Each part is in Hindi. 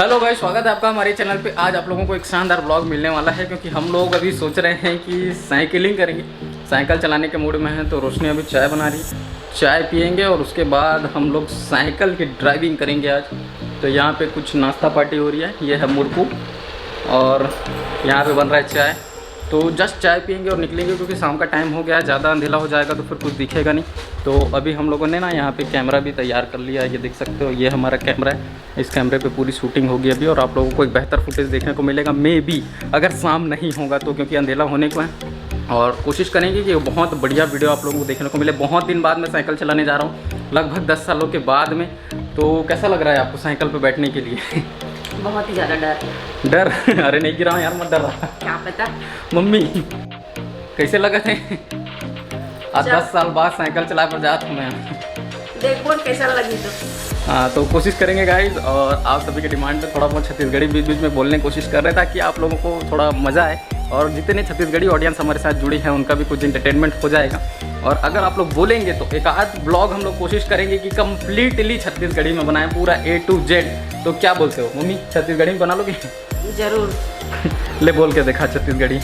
हेलो भाई, स्वागत है आपका हमारे चैनल पे। आज आप लोगों को एक शानदार ब्लॉग मिलने वाला है क्योंकि हम लोग अभी सोच रहे हैं कि साइकिलिंग करेंगे। साइकिल चलाने के मूड में हैं तो रोशनी अभी चाय बना रही है, चाय पियेंगे और उसके बाद हम लोग साइकिल की ड्राइविंग करेंगे आज। तो यहाँ पे कुछ नाश्ता पार्टी हो रही है, ये है मुर्कू और यहाँ पे बन रहा है चाय। तो जस्ट चाय पियेंगे और निकलेंगे क्योंकि शाम का टाइम हो गया है, ज़्यादा अंधेला हो जाएगा तो फिर कुछ दिखेगा नहीं। तो अभी हम लोगों ने ना यहाँ पे कैमरा भी तैयार कर लिया है, ये देख सकते हो, ये हमारा कैमरा है। इस कैमरे पे पूरी शूटिंग होगी अभी और आप लोगों को एक बेहतर फुटेज देखने को मिलेगा मे बी, अगर शाम नहीं होगा तो, क्योंकि अंधेला होने को है। और कोशिश करेंगे कि बहुत बढ़िया वीडियो आप लोगों को देखने को मिले। बहुत दिन बाद मैं साइकिल चलाने जा रहा हूँ, लगभग 10 सालों के बाद में। तो कैसा लग रहा है आपको साइकिल पर बैठने के लिए? बहुत ही ज़्यादा डर। अरे नहीं गिरा यार, मत डर रहा। क्या पता मम्मी कैसे लगा थे आज 10 साल बाद साइकिल चला कर जाता हूँ मैं। देख बोल कैसा लगी तो। हाँ, तो कोशिश करेंगे गाइज, और आप सभी के डिमांड पे थोड़ा बहुत छत्तीसगढ़ी बीच बीच में बोलने की कोशिश कर रहे हैं ताकि आप लोगों को थोड़ा मज़ा आए और जितने छत्तीसगढ़ी ऑडियंस हमारे साथ जुड़ी है उनका भी कुछ इंटरटेनमेंट हो जाएगा। और अगर आप लोग बोलेंगे तो एक आध ब्लॉग हम लोग कोशिश करेंगे कि कम्प्लीटली छत्तीसगढ़ी में बनाएं, पूरा A to Z। तो क्या बोलते हो मम्मी, छत्तीसगढ़ी में बना लोगे? जरूर। ले बोल के देखा छत्तीसगढ़ी,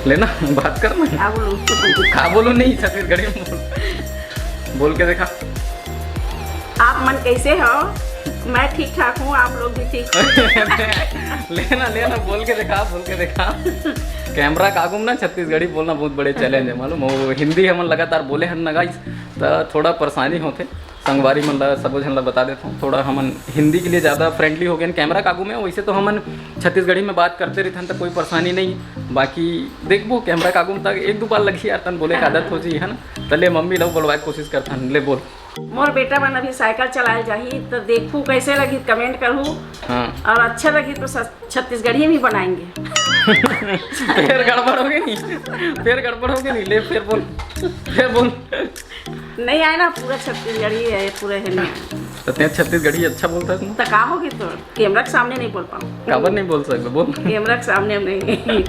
लेना बात करना। क्या बोलूं? खा बोलो नहीं, छत्तीसगढ़ी में बोल के देखा। आप मन कैसे हो? मैं ठीक ठाक हूँ, आप लोग भी ठीक लेना बोल के देखा। कैमरा कागुम ना छत्तीसगढ़ी बोलना बहुत बड़े चैलेंज है, मालूम हो। हिंदी हमन लगातार बोले हन ना गाइस, तो थोड़ा परेशानी होते। संगवारी मन ला सब झन ला बता देता हूँ, थोड़ा हमन हिंदी के लिए ज़्यादा फ्रेंडली हो गए कैमरा कागू में। वैसे तो हमन छत्तीसगढ़ी में बात करते रहते हैं तो कोई परेशानी नहीं। बाकी देखबो कैमरा कागू में तक एक दो बार लगी यार, तन बोले का आदत हो जी है ना। तले मम्मी लोग बोलवाए कोशिश करता हन, ले बोल। मोर बेटा मन अभी साइकिल चलाए जाही तो देखूँ कैसे लगी, कमेंट करूँ। हाँ, और अच्छा लगी तो छत्तीसगढ़ी में बनाएंगे। फिर गड़बड़ हो गई नहीं, ले फिर बोल। नहीं आए ना, पूरा छत्तीसगढ़ी है पूरे है नहीं। तो तेरे छत्तीसगढ़ी अच्छा बोलता है तो का होगी तो कैमरा के सामने नहीं बोल पाऊँ। खबर नहीं बोल सकते, बोल। कैमरा के सामने हम नहीं।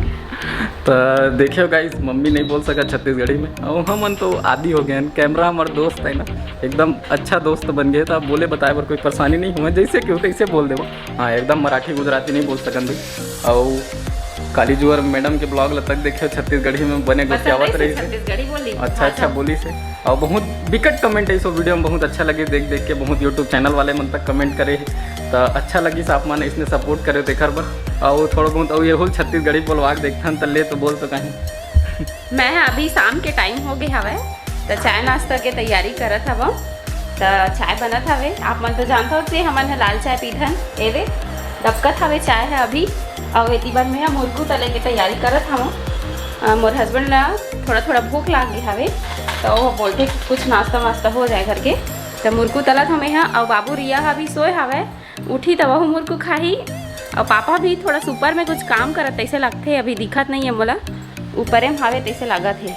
तो देखियो गाइस, मम्मी नहीं बोल सका छत्तीसगढ़ी में और हमन तो आदि हो गए। कैमरा हमारा दोस्त है ना, एकदम अच्छा दोस्त बन गए। तो आप बोले बताए पर कोई परेशानी नहीं हुआ, जैसे क्यों तैसे बोल देवो। हाँ, एकदम मराठी गुजराती नहीं बोल सकन भी। और काली जुअर मैडम के ब्लॉग तक देखियो छत्तीसगढ़ी में बने गोतियावत रही से। अच्छा बोली से। और बहुत बिकट कमेंट है इस वीडियो में, बहुत अच्छा लगे देख के। बहुत यूट्यूब चैनल वाले मन तक कमेंट करे तो अच्छा लगी आप मन इसने सपोर्ट करे देकर बर। और थोड़ा बहुत और ये होल छत्तीसगढ़ी बोलवा के देखता तो ले तो बोल तो कहीं। मैं अभी शाम के टाइम हो गए हवे तो चाय नाश्ता के तैयारी करत हव। तो चाय बनत हवे, आप मन तो जानते हो कि हमन लाल चाय पीथन एवे डबकत हवे चाय है अभी। और इतनी बार मैं मुर्गू तले के तैयारी करत हूँ। मोर हस्बैंड ला थोड़ा भूख लाग गई हवे तो वो बोलते कि कुछ नाश्ता वास्ता हो जाए करके। तो मुर्गू तलत हमें यहाँ। और बाबू रिया अभी सोए हवे, उठी तो वह मुर्गू खाही। और पापा भी थोड़ा सुपर में कुछ काम करत ऐसे लगते, अभी दिखत नहीं है मोला, ऊपर में हावे तैसे लागत है।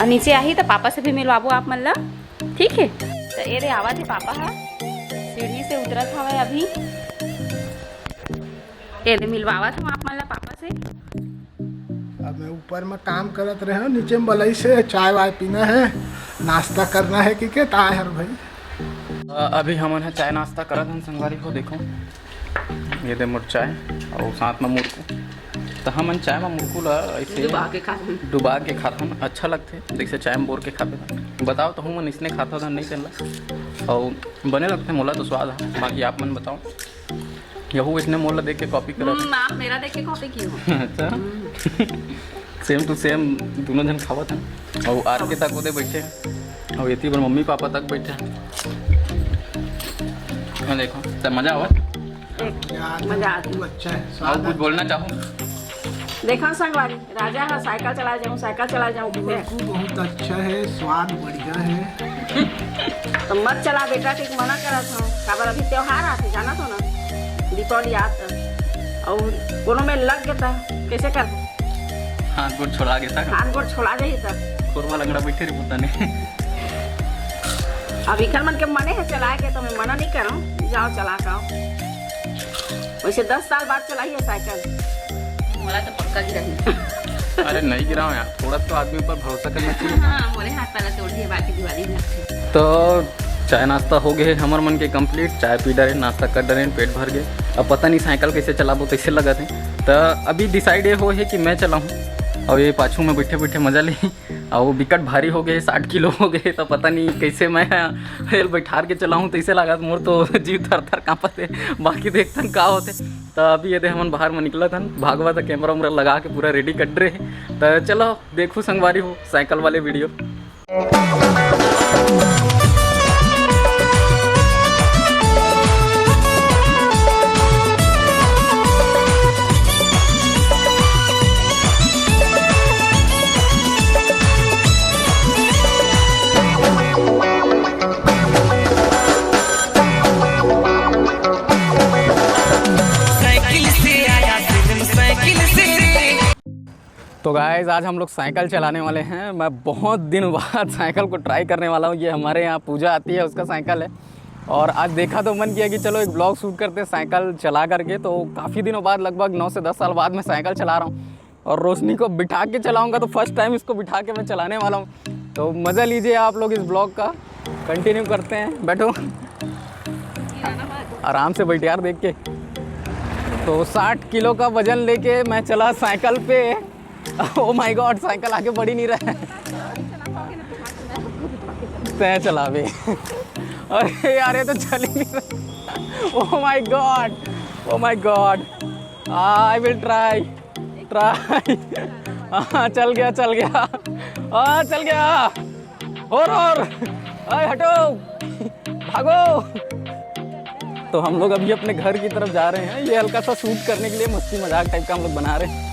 और नीचे आई तो पापा से भी मिलवाबो आप मन ला, ठीक है। तो ये रे आवा थे पापा हा सीढ़ी से उतरत हवे अभी। ये रे मिलवावा था आप मन ला पापा से। अब मैं ऊपर में काम करत रहे, नीचे में बलई से चाय वाय पीना है, नाश्ता करना है कि क्या ताय हर भाई। अभी हमन चाय नाश्ता करत हन संगवारी को। देखो ये दे मोर चाय और साथ में मुर्कू। तो हमन चाय में मुर्कू ला ऐसे डुबा के खाथन, अच्छा लगते जैसे चाय में बोर के खाते। बताओ तो हूँ मन इसने खाता था नहीं चलना और बने लगते मोला तो स्वाद है। बाकी आप मन बताओ। यहू इसने मोला देख के कॉपी करा। आप मेरा देख के कॉपी की हो? अच्छा सेम टू सेम दोनों जन खावत हैं। और आर के तक उधर बैठे हैं और इतनी बार मम्मी पापा तक बैठे हैं। देखो तो मजा आवा, मजा आती। अच्छा है, और स्वाद कुछ बोलना चाहो? देखो संगवारी राजा है, साइकिल चला जाऊँ बहुत अच्छा है, स्वाद बढ़िया है। तो मत चला बेटा, ठीक मना करत हूँ। काबर अभी त्योहार आते जाना तो ना, दीपावली आता और कोनो में लग गया था कैसे कर हाथ गोड़ छोड़ा के तक हाथ गोड़ छोड़ा जाही तब कोरवा लगड़ा बैठे रे पता नहीं। अब इखल मन के मने है चलाए के, तो मैं मना नहीं करूँ, जाओ चला का। वैसे 10 साल बाद चलाई है साइकिल। मोला तो पक्का गिरा। अरे नहीं गिरा यार, थोड़ा तो आदमी पर भरोसा करना चाहिए। हाँ, मोरे हाथ पहले तोड़ दिए, बाकी दिवाली में। तो चाय नाश्ता हो गए हमर मन के कंप्लीट। चाय पी डरे, नाश्ता कर डरे, पेट भर गए। अब पता नहीं साइकिल कैसे चलाबो, कैसे लगा थे। तो अभी डिसाइड ये हो है कि मैं चलाऊँ और ये पाछू में बैठे बैठे मजा ली। और वो विकट भारी हो गए, 60 किलो हो गए। तो पता नहीं कैसे मैं रेल बैठार के चलाऊँ, तो ऐसे लगा मोर तो जीव थर थर काँपत है। बाकी देखतन का होते। तो अभी ये हमन बाहर में निकला था, भागवा था, कैमरा उमरा लगा के पूरा रेडी कर रहे। तो चलो देखो संगवारी हो साइकिल वाले वीडियो। तो गाइस आज हम लोग साइकिल चलाने वाले हैं। मैं बहुत दिन बाद साइकिल को ट्राई करने वाला हूँ। ये हमारे यहाँ पूजा आती है, उसका साइकिल है। और आज देखा तो मन किया कि चलो एक ब्लॉग शूट करते हैं साइकिल चला करके। तो काफ़ी दिनों बाद, लगभग 9 से 10 साल बाद मैं साइकिल चला रहा हूँ। और रोशनी को बिठा के चलाऊँगा, तो फर्स्ट टाइम इसको बिठा के मैं चलाने वाला हूँ। तो मज़ा लीजिए आप लोग इस ब्लॉग का। कंटिन्यू करते हैं, बैठो आराम से बैठ यार देख के। तो 60 किलो का वज़न लेके मैं चला साइकिल पे। ओह माय गॉड, साइकिल आगे बढ़ ही नहीं रहा है। तय चला बे। अरे यार ये तो चल ही नहीं रहा। Oh my God, oh my God, I will try. हाँ चल गया चल गया, हाँ चल गया। और अरे हटो, भागो। तो हम लोग अभी अपने घर की तरफ जा रहे हैं। ये हल्का सा शूट करने के लिए मस्ती मजाक टाइप का हम लोग बना रहे हैं।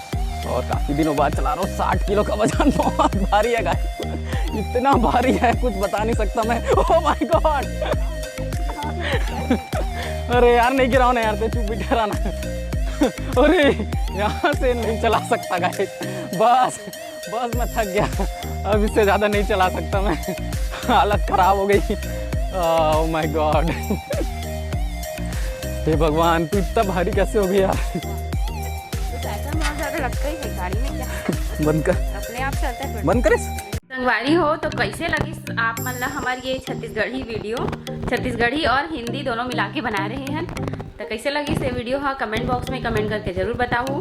और काफ़ी दिनों बाद चला रहा हूँ। 60 किलो का वजन बहुत भारी है गाइस, इतना भारी है कुछ बता नहीं सकता मैं। ओह माय गॉड, अरे यार नहीं गिराओ ना यार, तो चुप बैठा रहना। अरे यहाँ से नहीं चला सकता गाइस, बस मैं थक गया। अब इससे ज़्यादा नहीं चला सकता मैं, हालत ख़राब हो गई। ओह माय गॉड, हे भगवान, तू इतना भारी कैसे हो गया यार। लगता ही है गाड़ी में क्या। बंद कर, अपने आप चलता है। बंद करे। संगवारी हो तो कैसे लगी आप मतलब हमारी ये छत्तीसगढ़ी वीडियो, छत्तीसगढ़ी और हिंदी दोनों मिला के बना रहे हैं। तो कैसे लगी से वीडियो हाँ कमेंट बॉक्स में कमेंट करके जरूर बताओ।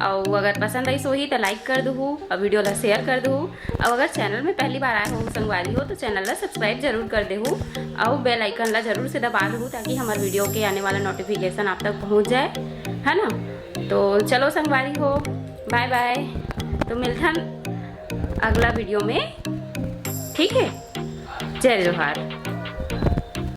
और अगर पसंद आई सोही तो लाइक कर दो और वीडियो ला शेयर कर दो। और अगर चैनल में पहली बार आए हो संगवारी हो तो चैनल ला सब्सक्राइब जरूर कर दे और बेल आइकन ला जरूर से दबा दो, ताकि हमारे वीडियो के आने वाला नोटिफिकेशन आप तक पहुँच जाए, है ना। तो चलो संगवारी हो, बाय बाय। तो मिलते हैं अगला वीडियो में, ठीक है। जय जोहार।